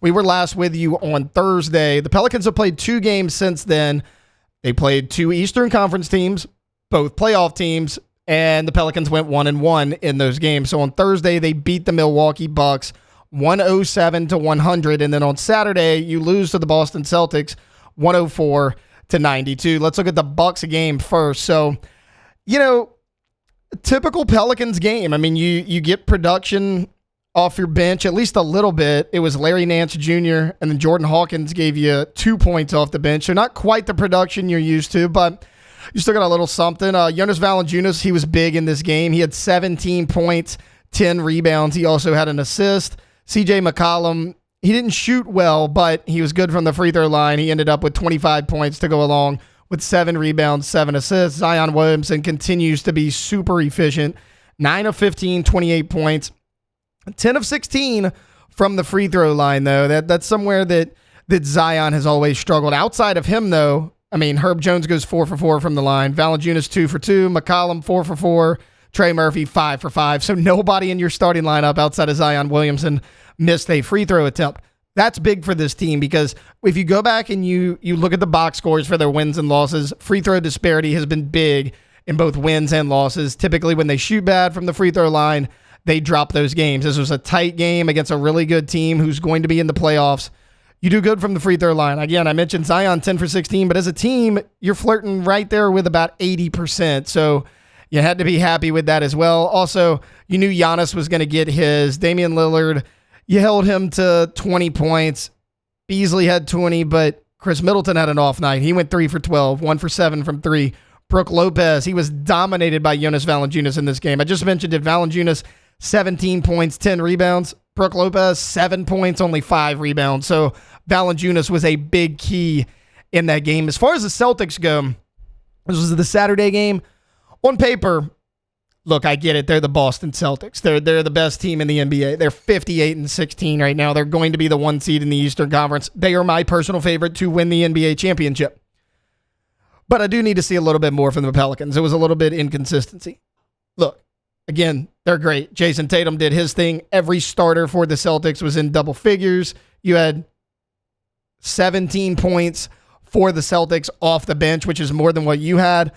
We were last with you on Thursday. The Pelicans have played 2 games since then. They played 2 Eastern Conference teams, both playoff teams, and the Pelicans went 1-1 in those games. So on Thursday, they beat the Milwaukee Bucks 107-100, and then on Saturday, you lose to the Boston Celtics 104-92. Let's look at the Bucks game first. So, typical Pelicans game. I mean, you get production off your bench, at least a little bit. It was Larry Nance Jr. and then Jordan Hawkins gave you 2 points off the bench. So not quite the production you're used to, but you still got a little something. Jonas Valanciunas, he was big in this game. He had 17 points, 10 rebounds. He also had an assist. CJ McCollum, he didn't shoot well, but he was good from the free throw line. He ended up with 25 points to go along with 7 rebounds, 7 assists. Zion Williamson continues to be super efficient. 9 of 15, 28 points. 10 of 16 from the free throw line, though. That's somewhere that Zion has always struggled. Outside of him, though, I mean, Herb Jones goes 4 for 4 from the line. Valanciunas 2 for 2. McCollum 4 for 4. Trey Murphy 5 for 5. So nobody in your starting lineup outside of Zion Williamson missed a free throw attempt. That's big for this team because if you go back and you look at the box scores for their wins and losses, free throw disparity has been big in both wins and losses. Typically, when they shoot bad from the free throw line, they drop those games. This was a tight game against a really good team who's going to be in the playoffs. You do good from the free throw line. Again, I mentioned Zion 10 for 16, but as a team, you're flirting right there with about 80%. So you had to be happy with that as well. Also, you knew Giannis was going to get his. Damian Lillard, you held him to 20 points. Beasley had 20, but Chris Middleton had an off night. He went 3 for 12, 1 for 7 from 3. Brook Lopez, he was dominated by Jonas Valanciunas in this game. I just mentioned it. Valanciunas 17 points, 10 rebounds. Brook Lopez, 7 points, only 5 rebounds. So Valanciunas was a big key in that game. As far as the Celtics go, this was the Saturday game. On paper, look, I get it. They're the Boston Celtics. They're the best team in the NBA. They're 58-16 right now. They're going to be the 1 seed in the Eastern Conference. They are my personal favorite to win the NBA championship. But I do need to see a little bit more from the Pelicans. It was a little bit inconsistency. Look, again, they're great. Jason Tatum did his thing. Every starter for the Celtics was in double figures. You had 17 points for the Celtics off the bench, which is more than what you had.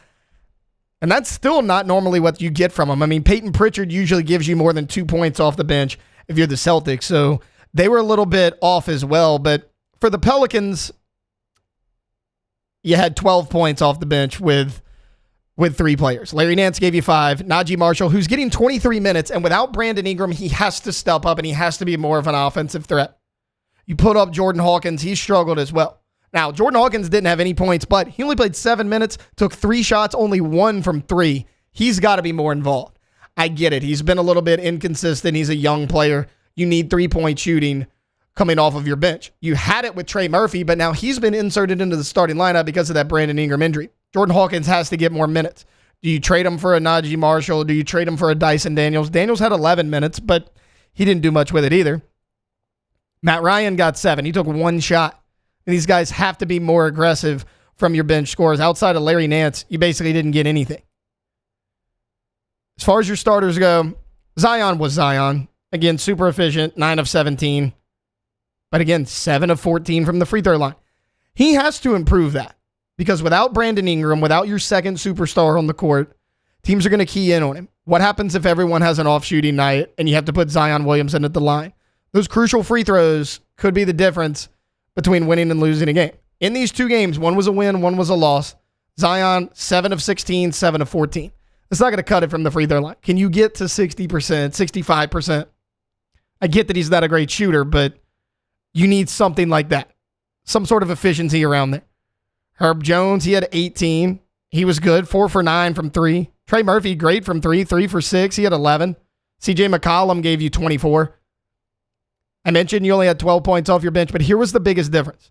And that's still not normally what you get from them. I mean, Peyton Pritchard usually gives you more than 2 points off the bench if you're the Celtics. So they were a little bit off as well. But for the Pelicans, you had 12 points off the bench with 3 players. Larry Nance gave you 5. Najee Marshall, who's getting 23 minutes, and without Brandon Ingram, he has to step up and he has to be more of an offensive threat. You put up Jordan Hawkins, he struggled as well. Now, Jordan Hawkins didn't have any points, but he only played 7 minutes, took 3 shots, only 1 from 3. He's got to be more involved. I get it. He's been a little bit inconsistent. He's a young player. You need 3-point shooting coming off of your bench. You had it with Trey Murphy, but now he's been inserted into the starting lineup because of that Brandon Ingram injury. Jordan Hawkins has to get more minutes. Do you trade him for a Najee Marshall? Do you trade him for a Dyson Daniels? Daniels had 11 minutes, but he didn't do much with it either. Matt Ryan got 7. He took 1 shot. And these guys have to be more aggressive from your bench scores. Outside of Larry Nance, you basically didn't get anything. As far as your starters go, Zion was Zion. Again, super efficient, 9 of 17. But again, 7 of 14 from the free throw line. He has to improve that. Because without Brandon Ingram, without your second superstar on the court, teams are going to key in on him. What happens if everyone has an off shooting night and you have to put Zion Williamson at the line? Those crucial free throws could be the difference between winning and losing a game. In these 2 games, one was a win, one was a loss. Zion, 7 of 16, 7 of 14. It's not going to cut it from the free throw line. Can you get to 60%, 65%? I get that he's not a great shooter, but you need something like that. Some sort of efficiency around there. Herb Jones, he had 18. He was good, 4 for 9 from 3. Trey Murphy, great from 3, 3 for 6. He had 11. CJ McCollum gave you 24. I mentioned you only had 12 points off your bench, but here was the biggest difference.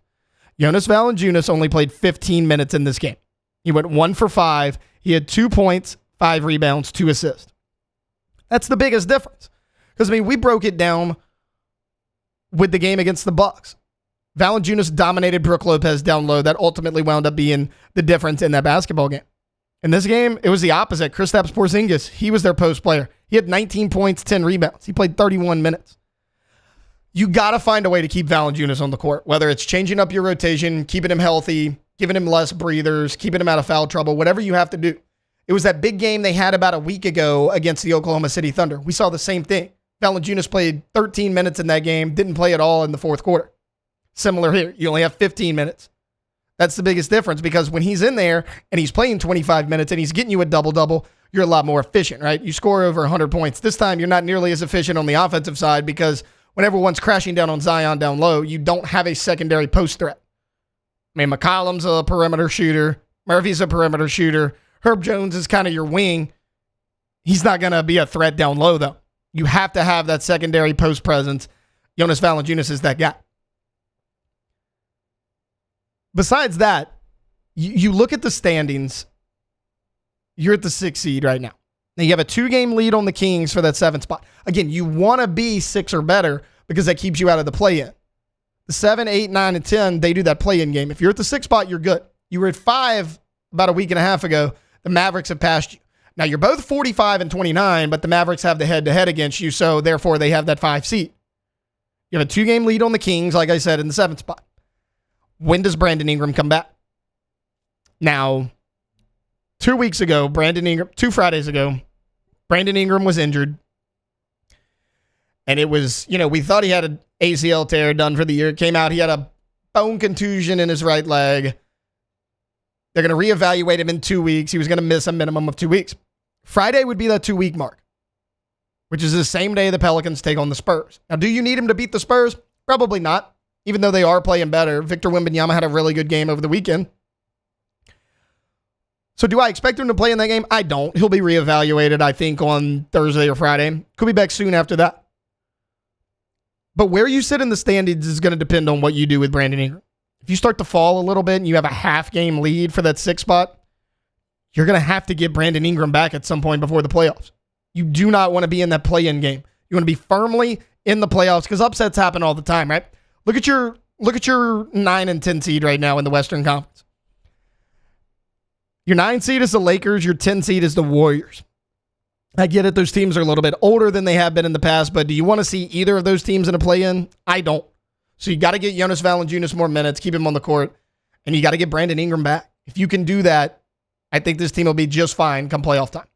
Jonas Valanciunas only played 15 minutes in this game. He went 1 for 5. He had 2 points, 5 rebounds, 2 assists. That's the biggest difference. Because, I mean, we broke it down with the game against the Bucks. Valanciunas dominated Brook Lopez down low. That ultimately wound up being the difference in that basketball game. In this game, it was the opposite. Kristaps Porzingis, he was their post player. He had 19 points, 10 rebounds. He played 31 minutes. You got to find a way to keep Valanciunas on the court, whether it's changing up your rotation, keeping him healthy, giving him less breathers, keeping him out of foul trouble, whatever you have to do. It was that big game they had about a week ago against the Oklahoma City Thunder. We saw the same thing. Valanciunas played 13 minutes in that game, didn't play at all in the fourth quarter. Similar here. You only have 15 minutes. That's the biggest difference, because when he's in there and he's playing 25 minutes and he's getting you a double-double, you're a lot more efficient, right? You score over 100 points. This time, you're not nearly as efficient on the offensive side, because when everyone's crashing down on Zion down low, you don't have a secondary post threat. I mean, McCollum's a perimeter shooter. Murphy's a perimeter shooter. Herb Jones is kind of your wing. He's not going to be a threat down low, though. You have to have that secondary post presence. Jonas Valanciunas is that guy. Besides that, you look at the standings. You're at the 6th seed right now. Now you have a 2-game lead on the Kings for that 7th spot. Again, you want to be 6 or better, because that keeps you out of the play-in. The 7, 8, 9, and 10, they do that play-in game. If you're at the 6th spot, you're good. You were at 5 about a week and a half ago. The Mavericks have passed you. Now, you're both 45 and 29, but the Mavericks have the head-to-head against you, so therefore they have that 5 seed. You have a 2-game lead on the Kings, like I said, in the 7th spot. When does Brandon Ingram come back? Now, 2 weeks ago, 2 Fridays ago, Brandon Ingram was injured. And it was, we thought he had an ACL tear done for the year. It came out, he had a bone contusion in his right leg. They're going to reevaluate him in 2 weeks. He was going to miss a minimum of 2 weeks. Friday would be that 2-week mark, which is the same day the Pelicans take on the Spurs. Now, do you need him to beat the Spurs? Probably not, even though they are playing better. Victor Wembanyama had a really good game over the weekend. So do I expect him to play in that game? I don't. He'll be reevaluated, I think, on Thursday or Friday. Could be back soon after that. But where you sit in the standings is going to depend on what you do with Brandon Ingram. If you start to fall a little bit and you have a half-game lead for that 6th spot, you're going to have to get Brandon Ingram back at some point before the playoffs. You do not want to be in that play-in game. You want to be firmly in the playoffs, because upsets happen all the time, right? Look at your 9 and 10 seed right now in the Western Conference. Your 9 seed is the Lakers. Your 10 seed is the Warriors. I get it. Those teams are a little bit older than they have been in the past, but do you want to see either of those teams in a play-in? I don't. So you got to get Jonas Valanciunas more minutes, keep him on the court, and you got to get Brandon Ingram back. If you can do that, I think this team will be just fine come playoff time.